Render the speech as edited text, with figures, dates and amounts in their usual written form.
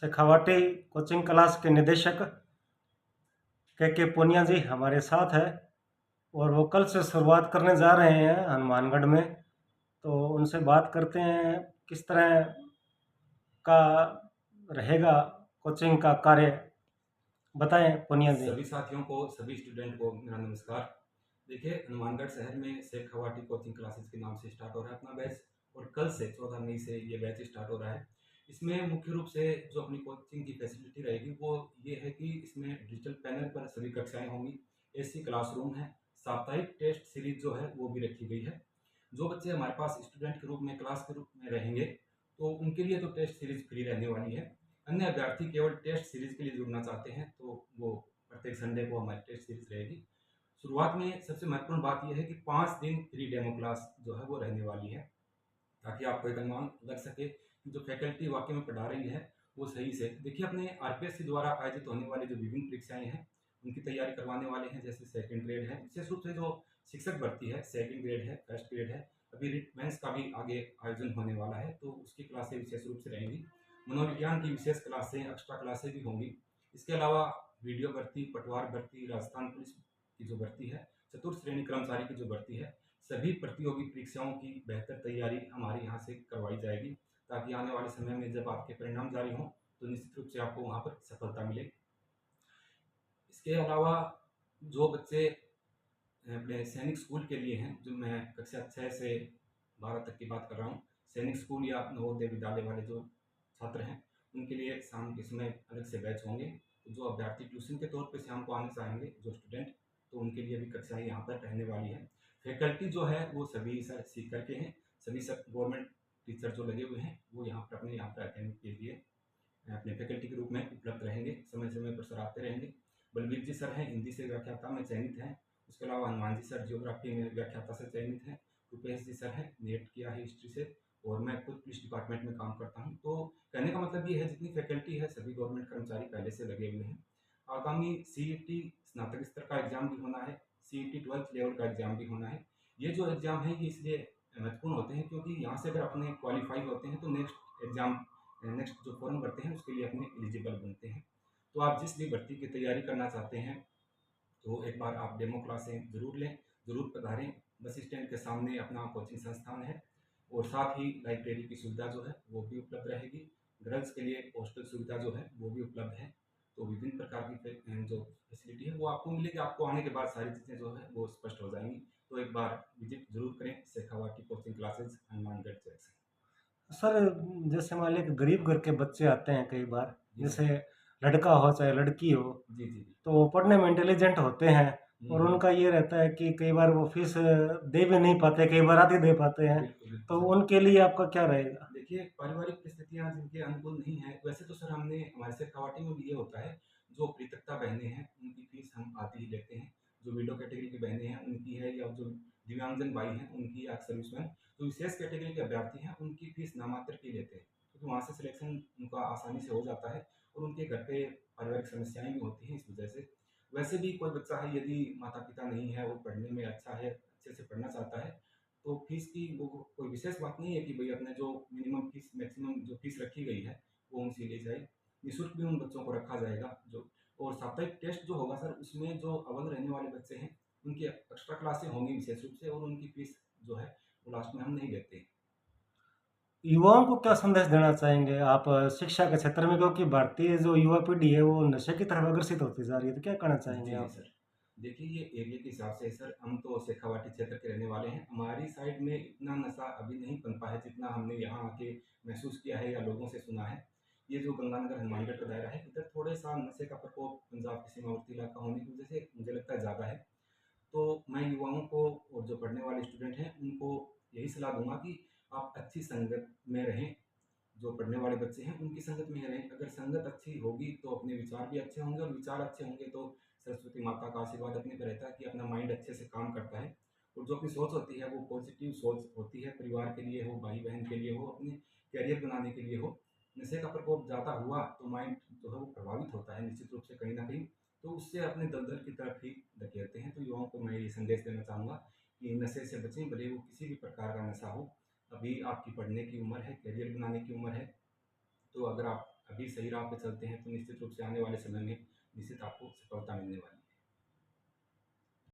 Shekhawati coaching class के निदेशक के पूनिया जी हमारे साथ है और वो कल से शुरुआत करने जा रहे हैं हनुमानगढ़ में। तो उनसे बात करते हैं किस तरह का रहेगा कोचिंग का कार्य। बताएं पूनिया जी। सभी साथियों को, सभी स्टूडेंट को मेरा नमस्कार। देखिए, हनुमानगढ़ शहर में शेखावाटी कोचिंग क्लासेस के नाम से स्टार्ट हो रहा है अपना बैच, और कल से 14 मई से ये बैच स्टार्ट हो रहा है। इसमें मुख्य रूप से जो अपनी कोचिंग की फैसिलिटी रहेगी वो ये है कि इसमें डिजिटल पैनल पर सभी कक्षाएं होंगी, एसी क्लासरूम है, साप्ताहिक टेस्ट सीरीज जो है वो भी रखी गई है। जो बच्चे हमारे पास स्टूडेंट के रूप में, क्लास के रूप में रहेंगे, तो उनके लिए तो टेस्ट सीरीज फ्री रहने वाली है। अन्य अभ्यर्थी केवल टेस्ट सीरीज के लिए जुड़ना चाहते हैं तो वो प्रत्येक संडे को हमारी टेस्ट सीरीज रहेगी। शुरुआत में सबसे महत्वपूर्ण बात यह है कि 5 दिन फ्री डेमो क्लास जो है वो रहने वाली है, ताकि आपको एक अनुमान लग सके कि जो फैकल्टी वाकई में पढ़ा रही है वो सही से। देखिए, अपने आरपीएससी द्वारा आयोजित होने वाली जो विभिन्न परीक्षाएं हैं उनकी तैयारी करवाने वाले हैं, जैसे सेकंड ग्रेड है, विशेष रूप से जो शिक्षक भर्ती है, सेकंड ग्रेड है, फर्स्ट ग्रेड है। अभी रिट मेंस का भी आगे आयोजन होने वाला है, तो उसकी क्लासें विशेष रूप से रहेंगी। मनोविज्ञान की विशेष क्लासें, एक्स्ट्रा क्लासें भी होंगी। इसके अलावा वीडियो भर्ती, पटवार भर्ती, राजस्थान पुलिस की जो भर्ती है, चतुर्थ श्रेणी कर्मचारी की जो भर्ती है, सभी प्रतियोगी परीक्षाओं की बेहतर तैयारी हमारे यहाँ से करवाई जाएगी, ताकि आने वाले समय में जब आपके परिणाम जारी हों तो निश्चित रूप से आपको वहाँ पर सफलता मिले। इसके अलावा जो बच्चे अपने सैनिक स्कूल के लिए हैं, जो मैं कक्षा 6 से 12 तक की बात कर रहा हूँ, सैनिक स्कूल या नवोदय विद्यालय वाले जो छात्र हैं, उनके लिए शाम के समय अलग से बैच होंगे। तो जो अभ्यर्थी ट्यूशन के तौर पे शाम को आना चाहेंगे, जो स्टूडेंट, तो उनके लिए भी कक्षाएं यहाँ पर रहने वाली है। फैकल्टी जो है वो सभी सर सीख करके हैं, सभी सब गवर्नमेंट टीचर जो लगे हुए हैं वो यहाँ पर अपने यहाँ पर अटेंड के लिए अपने फैकल्टी के रूप में उपलब्ध रहेंगे, समय समय पर सर आते रहेंगे। बलबीर जी सर हैं, हिंदी से व्याख्याता में चयनित हैं। उसके अलावा हनुमान जी सर जियोग्राफी में व्याख्याता से चयनित हैं। रुपेश जी सर हैं, नेट किया है हिस्ट्री से, और मैं खुद पुलिस डिपार्टमेंट में काम करता हूँ। तो कहने का मतलब ये है, जितनी फैकल्टी है सभी गवर्नमेंट कर्मचारी पहले से लगे हुए हैं। आगामी सीईटी स्नातक स्तर का एग्जाम भी होना है, सीईटी 12th लेवल का एग्जाम भी होना है। ये जो एग्जाम है ये इसलिए महत्वपूर्ण होते हैं क्योंकि यहाँ से अगर अपने क्वालिफाई होते हैं तो नेक्स्ट जो फॉर्म भरते हैं उसके लिए अपने एलिजिबल बनते हैं। तो आप जिस भी भर्ती की तैयारी करना चाहते हैं तो एक बार आप डेमो क्लासें ज़रूर लें, ज़रूर पधारें। बस स्टैंड के सामने अपना कोचिंग संस्थान है, और साथ ही लाइब्रेरी की सुविधा जो है वो भी उपलब्ध रहेगी। गर्ल्स के लिए हॉस्टल सुविधा जो है वो भी उपलब्ध है। तो विभिन्न प्रकार की जो फैसिलिटी है वो आपको मिलेगी। आपको आने के बाद सारी चीज़ें जो है वो स्पष्ट हो जाएंगी। तो एक बार विजिट जरूर करें Shekhawati coaching classes, Hanumangarh Jackson. Sir, जैसे मान लीजिए गरीब घर के बच्चे आते हैं कई बार, जी जैसे सर। लड़का हो चाहे लड़की हो, जी जी जी। तो वो पढ़ने में इंटेलिजेंट होते हैं और हम्म। उनका ये रहता है कि कई बार वो फीस दे भी नहीं पाते, कई बार आधी दे पाते हैं। बिल्कुल बिल्कुल तो सर। उनके लिए आपका क्या रहेगा? देखिए, पारिवारिक परिस्थितियाँ जिनके अनुकूल नहीं है, वैसे तो सर हमने हमारे शेखावाटी में भी ये होता है, जो परित्यक्ता बहनें हैं उनकी फीस हम आधी ही लेते हैं। जो विडो कैटेगरी की बहनें हैं उनकी है, या जो दिव्यांगजन भाई हैं उनकी, या सर्विसमैन जो विशेष कैटेगरी के अभ्यर्थी हैं उनकी फीस नामात्र की लेते हैं, क्योंकि वहाँ से सिलेक्शन उनका आसानी से हो जाता है, और उनके घर पे पारिवारिक समस्याएं भी होती हैं इस वजह से। वैसे भी कोई बच्चा है, यदि माता पिता नहीं है, वो पढ़ने में अच्छा है, अच्छे से पढ़ना चाहता है, तो फीस की वो कोई विशेष बात नहीं है कि भाई अपने जो मिनिमम फीस, मैक्सिमम जो फीस रखी गई है वो उनसे ली जाए। निःशुल्क भी उन बच्चों को रखा जाएगा। जो और साप्ताहिक टेस्ट जो होगा सर, उसमें जो अव्वल रहने वाले बच्चे हैं उनकी एक्स्ट्रा क्लासें होंगी विशेष रूप से, और उनकी फीस जो है वो लास्ट में हम नहीं लेते। युवाओं को क्या संदेश देना चाहेंगे आप शिक्षा के क्षेत्र में, क्योंकि भारतीय जो युवा पीढ़ी है वो नशे की तरफ अग्रसित होती जा रही है, तो क्या कहना चाहेंगे जी जी आप? सर। देखिए, ये एरिया के हिसाब से सर, हम तो शेखावाटी क्षेत्र के रहने वाले हैं। हमारी साइड में इतना नशा अभी नहीं पनपा है जितना हमने यहाँ आके महसूस किया है या लोगों से सुना है। ये जो गंगानगर हनुमानगढ़ का दायरा है, इधर थोड़े सा नशे का प्रकोप पंजाब के सीमावर्ती इलाका होने की वजह से मुझे लगता है ज़्यादा है। तो मैं युवाओं को और जो पढ़ने वाले स्टूडेंट हैं उनको यही सलाह दूंगा कि आप अच्छी संगत में रहें। जो पढ़ने वाले बच्चे हैं उनकी संगत में रहें। अगर संगत अच्छी होगी तो अपने विचार भी अच्छे होंगे, और विचार अच्छे होंगे तो सरस्वती माता का आशीर्वाद अपने पर रहता है कि अपना माइंड अच्छे से काम करता है। और जो अपनी सोच होती है वो पॉजिटिव सोच होती है, परिवार के लिए हो, भाई बहन के लिए हो, अपने करियर बनाने के लिए हो। नशे का प्रकोप ज़्यादा हुआ तो माइंड जो है वो प्रभावित होता है निश्चित रूप से कहीं ना कहीं, तो उससे अपने दलदल की तरफ ही धकेलते हैं। तो युवाओं को मैं ये संदेश देना चाहूँगा कि नशे से बचें, भले वो किसी भी प्रकार का नशा हो। अभी आपकी पढ़ने की उम्र है, करियर बनाने की उम्र है। तो अगर आप अभी सही राह पे चलते हैं तो निश्चित रूप से आने वाले समय में निश्चित आपको सफलता मिलने वाली है।